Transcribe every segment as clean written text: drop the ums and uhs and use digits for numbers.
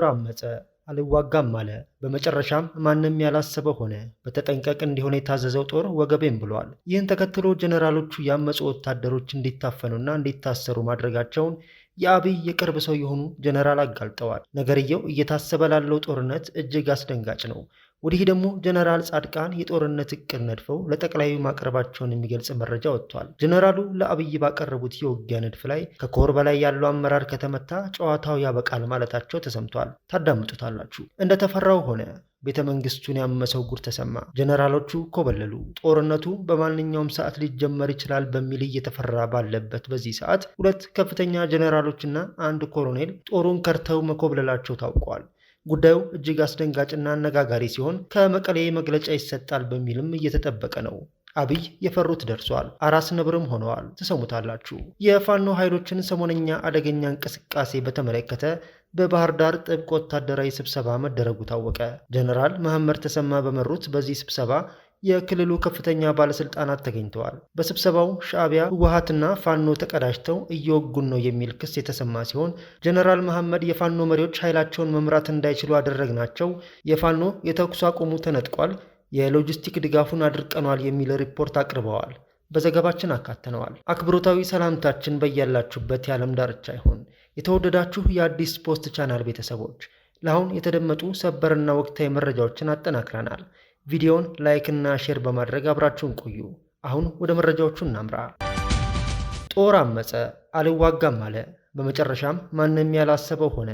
ጦር አመፀ፣ አልዋጋም አለ። በመጨረሻም ማንም ያላሰበው ሆነ። በተጠንቀቅ እንዲሆን የታዘዘው ጦር ወገቤን ብሏል። ይህን ተከትሎ ጀነራሎቹ ያመፁ ወታደሮች እንዲታፈኑና እንዲታሰሩ ማድረጋቸውን የአብይ የቅርብ ሰው የሆኑ ጀነራል አጋልጠዋል። ነገርየው እየታሰበ ላለው ጦርነት እጅግ አስደንጋጭ ነው። ወዲህ ደግሞ ጀነራል ጻድቃን የጦርነት እቅድ ነድፈው ለጠቅላዩ ማቅረባቸውን የሚገልጽ መረጃ ወጥቷል። ጀነራሉ ለአብይ ባቀረቡት የውጊያ ንድፍ ላይ ከኮር በላይ ያለው አመራር ከተመታ ጨዋታው ያበቃል ማለታቸው ተሰምቷል። ታዳምጡታላችሁ። እንደተፈራው ሆነ። ቤተ መንግስቱን ያመሰው ጉድ ተሰማ። ጀነራሎቹ ኮበለሉ። ጦርነቱ በማንኛውም ሰዓት ሊጀመር ይችላል በሚል እየተፈራ ባለበት በዚህ ሰዓት ሁለት ከፍተኛ ጀነራሎችና አንድ ኮሎኔል ጦሩን ከርተው መኮብለላቸው ታውቋል። ጉዳዩ እጅግ አስደንጋጭና አነጋጋሪ ሲሆን ከመቀሌ መግለጫ ይሰጣል በሚልም እየተጠበቀ ነው። አብይ የፈሩት ደርሷል። አራስ ነብርም ሆነዋል። ትሰሙታላችሁ። የፋኖ ኃይሎችን ሰሞነኛ አደገኛ እንቅስቃሴ በተመለከተ በባህር ዳር ጥብቅ ወታደራዊ ስብሰባ መደረጉ ታወቀ። ጀነራል መሐመድ ተሰማ በመሩት በዚህ ስብሰባ የክልሉ ከፍተኛ ባለስልጣናት ተገኝተዋል። በስብሰባው ሻዕቢያ፣ ህወሓትና ፋኖ ተቀዳጅተው እየወጉን ነው የሚል ክስ የተሰማ ሲሆን ጀነራል መሐመድ የፋኖ መሪዎች ኃይላቸውን መምራት እንዳይችሉ አደረግናቸው፣ የፋኖ የተኩስ አቁሙ ተነጥቋል፣ የሎጂስቲክ ድጋፉን አድርቀኗል የሚል ሪፖርት አቅርበዋል። በዘገባችን አካተነዋል። አክብሮታዊ ሰላምታችን በያላችሁበት የዓለም ዳርቻ ይሁን። የተወደዳችሁ የአዲስ ፖስት ቻናል ቤተሰቦች ለአሁን የተደመጡ ሰበርና ወቅታዊ መረጃዎችን አጠናክረናል። ቪዲዮውን ላይክ እና ሼር በማድረግ አብራችሁን ቆዩ። አሁን ወደ መረጃዎቹ እናምራ። ጦር አመፀ፣ አልዋጋም አለ። በመጨረሻም ማንም ያላሰበው ሆነ።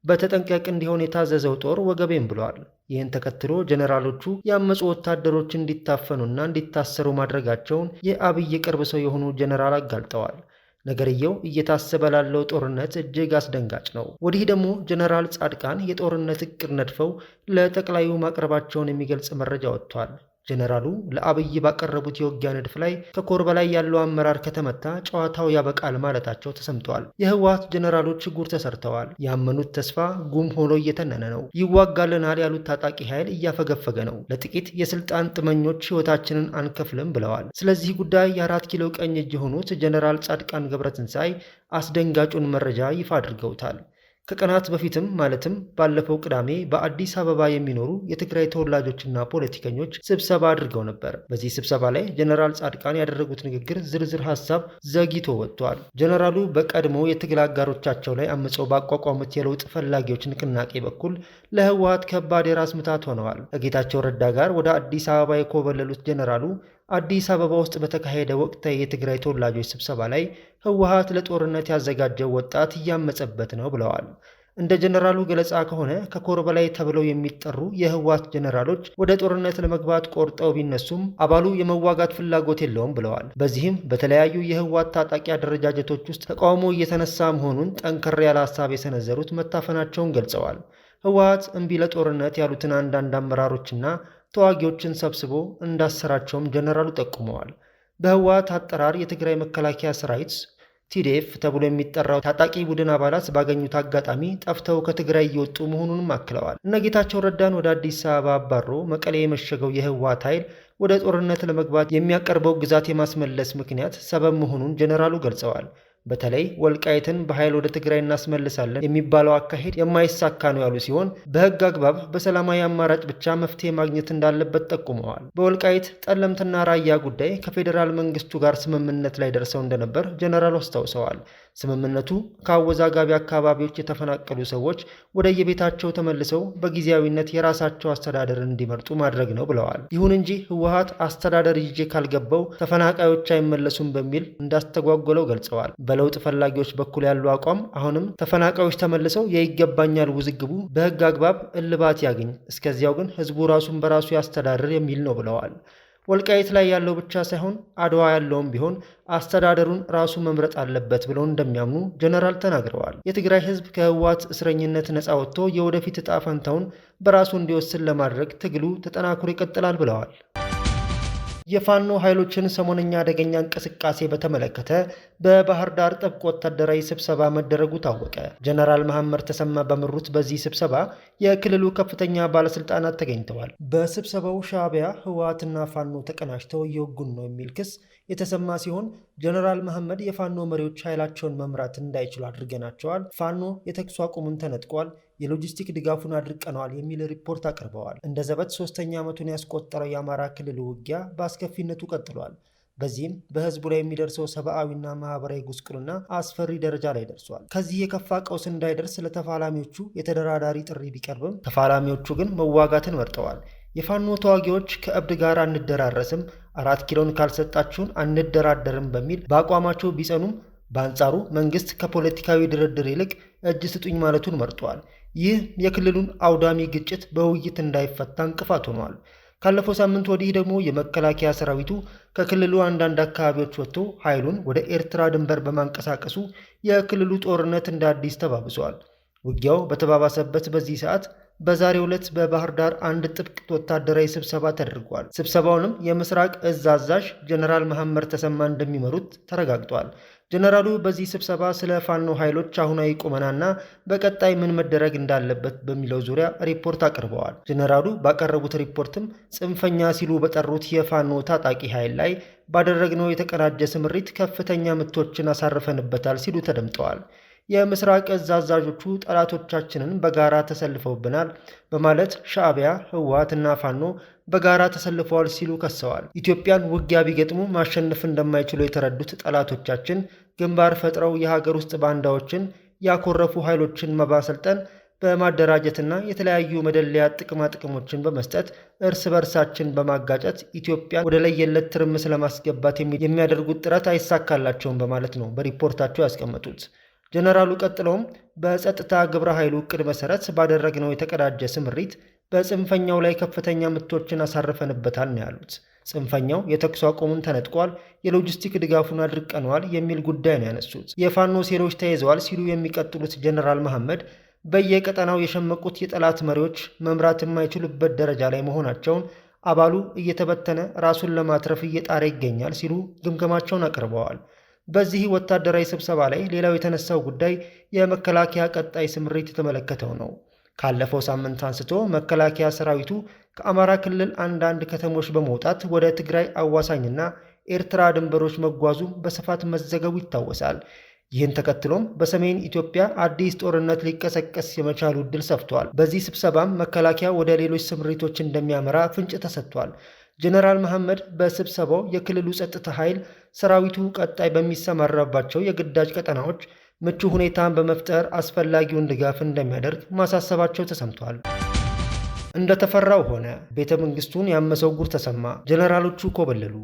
በተጠንቀቅ እንዲሆን የታዘዘው ጦር ወገቤን ብሏል። ይህን ተከትሎ ጀነራሎቹ ያመፁ ወታደሮች እንዲታፈኑና እንዲታሰሩ ማድረጋቸውን የአብይ የቅርብ ሰው የሆኑ ጀነራል አጋልጠዋል። ነገርየው እየታሰበ ላለው ጦርነት እጅግ አስደንጋጭ ነው። ወዲህ ደግሞ ጀነራል ጻድቃን የጦርነት እቅድ ነድፈው ለጠቅላዩ ማቅረባቸውን የሚገልጽ መረጃ ወጥቷል። ጀነራሉ ለአብይ ባቀረቡት የውጊያ ንድፍ ላይ ከኮር በላይ ያለው አመራር ከተመታ ጨዋታው ያበቃል ማለታቸው ተሰምተዋል። የህወሓት ጀነራሎች ጉር ተሰርተዋል። ያመኑት ተስፋ ጉም ሆኖ እየተነነ ነው። ይዋጋልናል ያሉት ታጣቂ ኃይል እያፈገፈገ ነው። ለጥቂት የስልጣን ጥመኞች ህይወታችንን አንከፍልም ብለዋል። ስለዚህ ጉዳይ የ4 ኪሎ ቀኝ እጅ የሆኑት ጀነራል ጻድቃን ገብረትንሳኤ አስደንጋጩን መረጃ ይፋ አድርገውታል። ከቀናት በፊትም ማለትም ባለፈው ቅዳሜ በአዲስ አበባ የሚኖሩ የትግራይ ተወላጆችና ፖለቲከኞች ስብሰባ አድርገው ነበር። በዚህ ስብሰባ ላይ ጀነራል ጻድቃን ያደረጉት ንግግር ዝርዝር ሀሳብ ዘግይቶ ወጥቷል። ጀነራሉ በቀድሞ የትግል አጋሮቻቸው ላይ አምፀው ባቋቋሙት የለውጥ ፈላጊዎች ንቅናቄ በኩል ለህወሓት ከባድ የራስ ምታት ሆነዋል። ከጌታቸው ረዳ ጋር ወደ አዲስ አበባ የኮበለሉት ጀነራሉ አዲስ አበባ ውስጥ በተካሄደ ወቅታዊ የትግራይ ተወላጆች ስብሰባ ላይ ህወሓት ለጦርነት ያዘጋጀው ወጣት እያመፀበት ነው ብለዋል። እንደ ጀነራሉ ገለጻ ከሆነ ከኮር በላይ ተብለው የሚጠሩ የህወሓት ጀነራሎች ወደ ጦርነት ለመግባት ቆርጠው ቢነሱም አባሉ የመዋጋት ፍላጎት የለውም ብለዋል። በዚህም በተለያዩ የህወሓት ታጣቂ አደረጃጀቶች ውስጥ ተቃውሞ እየተነሳ መሆኑን ጠንከር ያለ ሀሳብ የሰነዘሩት መታፈናቸውን ገልጸዋል። ህወሓት እምቢ ለጦርነት ያሉትን አንዳንድ አመራሮችና ተዋጊዎችን ሰብስቦ እንዳሰራቸውም ጀነራሉ ጠቁመዋል። በህወሓት አጠራር የትግራይ መከላከያ ሰራዊት ቲዲኤፍ ተብሎ የሚጠራው ታጣቂ ቡድን አባላት ባገኙት አጋጣሚ ጠፍተው ከትግራይ እየወጡ መሆኑንም አክለዋል። እነ ጌታቸው ረዳን ወደ አዲስ አበባ አባሮ መቀሌ የመሸገው የህወሓት ኃይል ወደ ጦርነት ለመግባት የሚያቀርበው ግዛት የማስመለስ ምክንያት ሰበብ መሆኑን ጀነራሉ ገልጸዋል። በተለይ ወልቃይትን በኃይል ወደ ትግራይ እናስመልሳለን የሚባለው አካሄድ የማይሳካ ነው ያሉ ሲሆን በህግ አግባብ በሰላማዊ አማራጭ ብቻ መፍትሄ ማግኘት እንዳለበት ጠቁመዋል። በወልቃይት ጠለምትና ራያ ጉዳይ ከፌዴራል መንግስቱ ጋር ስምምነት ላይ ደርሰው እንደነበር ጀነራሉ አስታውሰዋል። ስምምነቱ ከአወዛጋቢ አካባቢዎች የተፈናቀሉ ሰዎች ወደ የቤታቸው ተመልሰው በጊዜያዊነት የራሳቸው አስተዳደር እንዲመርጡ ማድረግ ነው ብለዋል። ይሁን እንጂ ህወሓት አስተዳደር ይዤ ካልገባው ተፈናቃዮች አይመለሱም በሚል እንዳስተጓጎለው ገልጸዋል። በለውጥ ፈላጊዎች በኩል ያለው አቋም አሁንም ተፈናቃዮች ተመልሰው የይገባኛል ውዝግቡ በህግ አግባብ እልባት ያገኝ፣ እስከዚያው ግን ህዝቡ ራሱን በራሱ ያስተዳድር የሚል ነው ብለዋል። ወልቃይት ላይ ያለው ብቻ ሳይሆን አድዋ ያለውም ቢሆን አስተዳደሩን ራሱ መምረጥ አለበት ብለው እንደሚያምኑ ጀነራል ተናግረዋል። የትግራይ ህዝብ ከህወሓት እስረኝነት ነፃ ወጥቶ የወደፊት ዕጣ ፈንታውን በራሱ እንዲወስን ለማድረግ ትግሉ ተጠናክሮ ይቀጥላል ብለዋል። የፋኖ ኃይሎችን ሰሞነኛ አደገኛ እንቅስቃሴ በተመለከተ በባህር ዳር ጥብቅ ወታደራዊ ስብሰባ መደረጉ ታወቀ። ጀነራል መሐመድ ተሰማ በመሩት በዚህ ስብሰባ የክልሉ ከፍተኛ ባለስልጣናት ተገኝተዋል። በስብሰባው ሻዕቢያ፣ ህወሓትና ፋኖ ተቀናጅተው እየወጉን ነው የሚል ክስ የተሰማ ሲሆን ጀነራል መሐመድ የፋኖ መሪዎች ኃይላቸውን መምራት እንዳይችሉ አድርገናቸዋል፣ ፋኖ የተኩስ አቁሙን ተነጥቋል፣ የሎጂስቲክ ድጋፉን አድርቀነዋል የሚል ሪፖርት አቅርበዋል። እንደ ዘበት 3ኛ ዓመቱን ያስቆጠረው የአማራ ክልል ውጊያ በአስከፊነቱ ቀጥሏል። በዚህም በህዝቡ ላይ የሚደርሰው ሰብአዊና ማህበራዊ ጉስቁልና አስፈሪ ደረጃ ላይ ደርሷል። ከዚህ የከፋ ቀውስ እንዳይደርስ ለተፋላሚዎቹ የተደራዳሪ ጥሪ ቢቀርብም ተፋላሚዎቹ ግን መዋጋትን መርጠዋል። የፋኖ ተዋጊዎች ከእብድ ጋር አንደራረስም፣ 4 ኪሎን ካልሰጣችሁን አንደራደርም በሚል በአቋማቸው ቢጸኑም በአንጻሩ መንግስት ከፖለቲካዊ ድርድር ይልቅ እጅ ስጡኝ ማለቱን መርጧል። ይህ የክልሉን አውዳሚ ግጭት በውይይት እንዳይፈታ እንቅፋት ሆኗል። ካለፈው ሳምንት ወዲህ ደግሞ የመከላከያ ሰራዊቱ ከክልሉ አንዳንድ አካባቢዎች ወጥቶ ኃይሉን ወደ ኤርትራ ድንበር በማንቀሳቀሱ የክልሉ ጦርነት እንደ አዲስ ተባብሷል። ውጊያው በተባባሰበት በዚህ ሰዓት በዛሬው ዕለት በባህር ዳር አንድ ጥብቅ ወታደራዊ ስብሰባ ተደርጓል። ስብሰባውንም የምስራቅ እዝ አዛዥ ጀነራል መሐመድ ተሰማ እንደሚመሩት ተረጋግጧል። ጀነራሉ በዚህ ስብሰባ ስለ ፋኖ ኃይሎች አሁናዊ ቁመናና በቀጣይ ምን መደረግ እንዳለበት በሚለው ዙሪያ ሪፖርት አቅርበዋል። ጀነራሉ ባቀረቡት ሪፖርትም ጽንፈኛ ሲሉ በጠሩት የፋኖ ታጣቂ ኃይል ላይ ባደረግነው የተቀናጀ ስምሪት ከፍተኛ ምቶችን አሳርፈንበታል ሲሉ ተደምጠዋል። የምስራቅ እዝ አዛዦቹ ጠላቶቻችንን በጋራ ተሰልፈውብናል በማለት ሻዕቢያ፣ ህወሓትና ፋኖ በጋራ ተሰልፈዋል ሲሉ ከሰዋል። ኢትዮጵያን ውጊያ ቢገጥሙ ማሸነፍ እንደማይችሉ የተረዱት ጠላቶቻችን ግንባር ፈጥረው የሀገር ውስጥ ባንዳዎችን፣ ያኮረፉ ኃይሎችን በማሰልጠን በማደራጀትና የተለያዩ መደለያ ጥቅሞችን በመስጠት እርስ በርሳችን በማጋጨት ኢትዮጵያን ወደ ለየለት ትርምስ ለማስገባት የሚያደርጉት ጥረት አይሳካላቸውም በማለት ነው በሪፖርታቸው ያስቀመጡት። ጀነራሉ ቀጥለውም በጸጥታ ግብረ ኃይሉ ዕቅድ መሰረት ባደረግነው የተቀዳጀ ስምሪት በጽንፈኛው ላይ ከፍተኛ ምቶችን አሳርፈንበታል ነው ያሉት። ጽንፈኛው የተኩስ አቁሙን ተነጥቋል፣ የሎጂስቲክ ድጋፉን አድርቀነዋል የሚል ጉዳይ ነው ያነሱት። የፋኖ ሴሎች ተይዘዋል ሲሉ የሚቀጥሉት ጀነራል መሐመድ በየቀጠናው የሸመቁት የጠላት መሪዎች መምራት የማይችሉበት ደረጃ ላይ መሆናቸውን፣ አባሉ እየተበተነ ራሱን ለማትረፍ እየጣረ ይገኛል ሲሉ ግምገማቸውን አቅርበዋል። በዚህ ወታደራዊ ስብሰባ ላይ ሌላው የተነሳው ጉዳይ የመከላከያ ቀጣይ ስምሪት የተመለከተው ነው። ካለፈው ሳምንት አንስቶ መከላከያ ሰራዊቱ ከአማራ ክልል አንዳንድ ከተሞች በመውጣት ወደ ትግራይ አዋሳኝና ኤርትራ ድንበሮች መጓዙ በስፋት መዘገቡ ይታወሳል። ይህን ተከትሎም በሰሜን ኢትዮጵያ አዲስ ጦርነት ሊቀሰቀስ የመቻሉ ዕድል ሰፍቷል። በዚህ ስብሰባም መከላከያ ወደ ሌሎች ስምሪቶች እንደሚያመራ ፍንጭ ተሰጥቷል። ጀነራል መሐመድ በስብሰባው የክልሉ ጸጥታ ኃይል ሰራዊቱ ቀጣይ በሚሰማራባቸው የግዳጅ ቀጠናዎች ምቹ ሁኔታን በመፍጠር አስፈላጊውን ድጋፍ እንደሚያደርግ ማሳሰባቸው ተሰምቷል። እንደተፈራው ሆነ። ቤተ መንግስቱን ያመሰው ጉር ተሰማ። ጀነራሎቹ ኮበለሉ።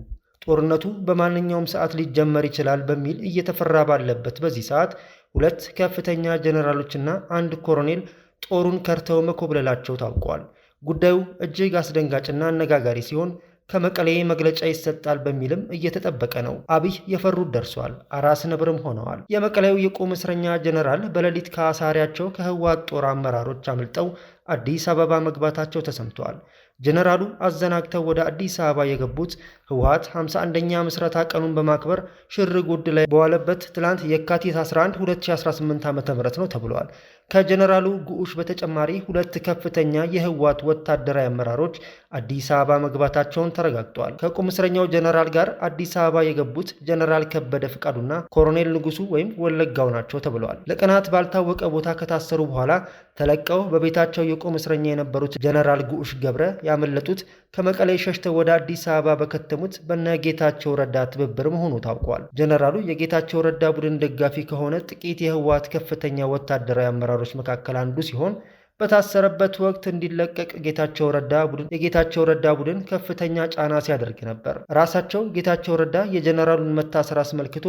ጦርነቱ በማንኛውም ሰዓት ሊጀመር ይችላል በሚል እየተፈራ ባለበት በዚህ ሰዓት 2 ከፍተኛ ጀነራሎችና 1 ኮሎኔል ጦሩን ከርተው መኮብለላቸው ታውቋል። ጉዳዩ እጅግ አስደንጋጭና አነጋጋሪ ሲሆን ከመቀሌ መግለጫ ይሰጣል በሚልም እየተጠበቀ ነው። አብይ የፈሩት ደርሷል። አራስ ነብርም ሆነዋል። የመቀሌው የቁም እስረኛ ጀነራል በሌሊት ከአሳሪያቸው ከህወሓት ጦር አመራሮች አምልጠው አዲስ አበባ መግባታቸው ተሰምቷል። ጀነራሉ አዘናግተው ወደ አዲስ አበባ የገቡት ህወሓት 51ኛ ምስረታ ቀኑን በማክበር ሽር ጉድ ላይ በዋለበት ትላንት የካቲት 11 2018 ዓ.ም ነው ተብሏል። ከጀነራሉ ጉዑሽ በተጨማሪ 2 ከፍተኛ የህወሓት ወታደራዊ አመራሮች አዲስ አበባ መግባታቸውን ተረጋግጧል። ከቁም እስረኛው ጀነራል ጋር አዲስ አበባ የገቡት ጀነራል ከበደ ፍቃዱና ኮሎኔል ንጉሱ ወይም ወለጋው ናቸው ተብሏል። ለቀናት ባልታወቀ ቦታ ከታሰሩ በኋላ ተለቀው በቤታቸው የቁም እስረኛ የነበሩት ጀነራል ጉዑሽ ገብረ ያመለጡት ከመቀሌ ሸሽተው ወደ አዲስ አበባ በከተሙት በነ ጌታቸው ረዳ ትብብር መሆኑ ታውቋል። ጀነራሉ የጌታቸው ረዳ ቡድን ደጋፊ ከሆነ ጥቂት የህወሓት ከፍተኛ ወታደራዊ አመራሮች መካከል አንዱ ሲሆን በታሰረበት ወቅት እንዲለቀቅ የጌታቸው ረዳ ቡድን ከፍተኛ ጫና ሲያደርግ ነበር። ራሳቸው ጌታቸው ረዳ የጀነራሉን መታሰር አስመልክቶ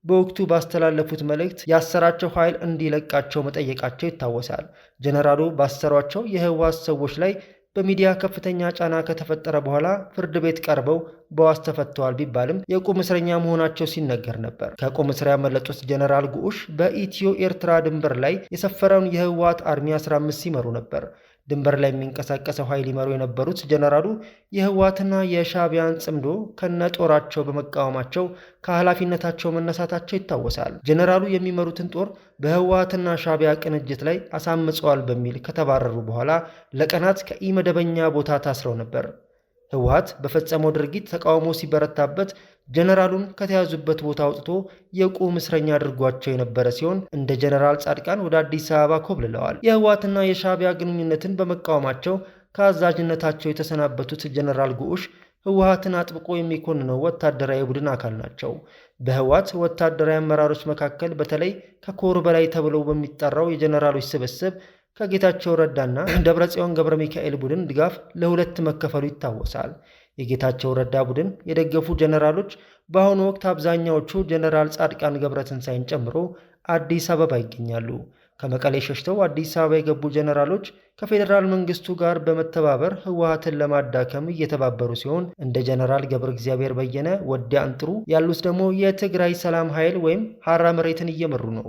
በወቅቱ ባስተላለፉት መልእክት ያሰራቸው ኃይል እንዲለቃቸው መጠየቃቸው ይታወሳል። ጀነራሉ ባሰሯቸው የህወሓት ሰዎች ላይ በሚዲያ ከፍተኛ ጫና ከተፈጠረ በኋላ ፍርድ ቤት ቀርበው በዋስ ተፈተዋል ቢባልም የቁም እስረኛ መሆናቸው ሲነገር ነበር። ከቁም እስር ያመለጡት ጀነራል ጉዑሽ በኢትዮ ኤርትራ ድንበር ላይ የሰፈረውን የህወሓት አርሚ 15 ሲመሩ ነበር። ድንበር ላይ የሚንቀሳቀሰው ኃይል ይመሩ የነበሩት ጀነራሉ የህወሓትና የሻዕቢያን ጽምዶ ከነጦራቸው በመቃወማቸው ከኃላፊነታቸው መነሳታቸው ይታወሳል። ጀነራሉ የሚመሩትን ጦር በህወሓትና ሻዕቢያ ቅንጅት ላይ አሳምጸዋል በሚል ከተባረሩ በኋላ ለቀናት ከኢመደበኛ ቦታ ታስረው ነበር። ህወሓት በፈጸመው ድርጊት ተቃውሞ ሲበረታበት ጀነራሉን ከተያዙበት ቦታ አውጥቶ የቁም እስረኛ አድርጓቸው የነበረ ሲሆን እንደ ጀነራል ጻድቃን ወደ አዲስ አበባ ኮብልለዋል። የህወሓትና የሻዕቢያ ግንኙነትን በመቃወማቸው ከአዛዥነታቸው የተሰናበቱት ጀነራል ጉዑሽ ህወሓትን አጥብቆ የሚኮንነው ወታደራዊ ቡድን አካል ናቸው። በህወሓት ወታደራዊ አመራሮች መካከል በተለይ ከኮር በላይ ተብለው በሚጠራው የጀነራሎች ስብስብ ከጌታቸው ረዳና ደብረጽዮን ገብረ ሚካኤል ቡድን ድጋፍ ለሁለት መከፈሉ ይታወሳል። የጌታቸው ረዳ ቡድን የደገፉ ጀነራሎች በአሁኑ ወቅት አብዛኛዎቹ ጀነራል ጻድቃን ገብረትንሳኤን ጨምሮ አዲስ አበባ ይገኛሉ። ከመቀሌ ሸሽተው አዲስ አበባ የገቡ ጀነራሎች ከፌዴራል መንግስቱ ጋር በመተባበር ህወሓትን ለማዳከም እየተባበሩ ሲሆን እንደ ጀነራል ገብረ እግዚአብሔር በየነ፣ ወዲ አንጥሩ ያሉት ደግሞ የትግራይ ሰላም ኃይል ወይም ሐራ መሬትን እየመሩ ነው።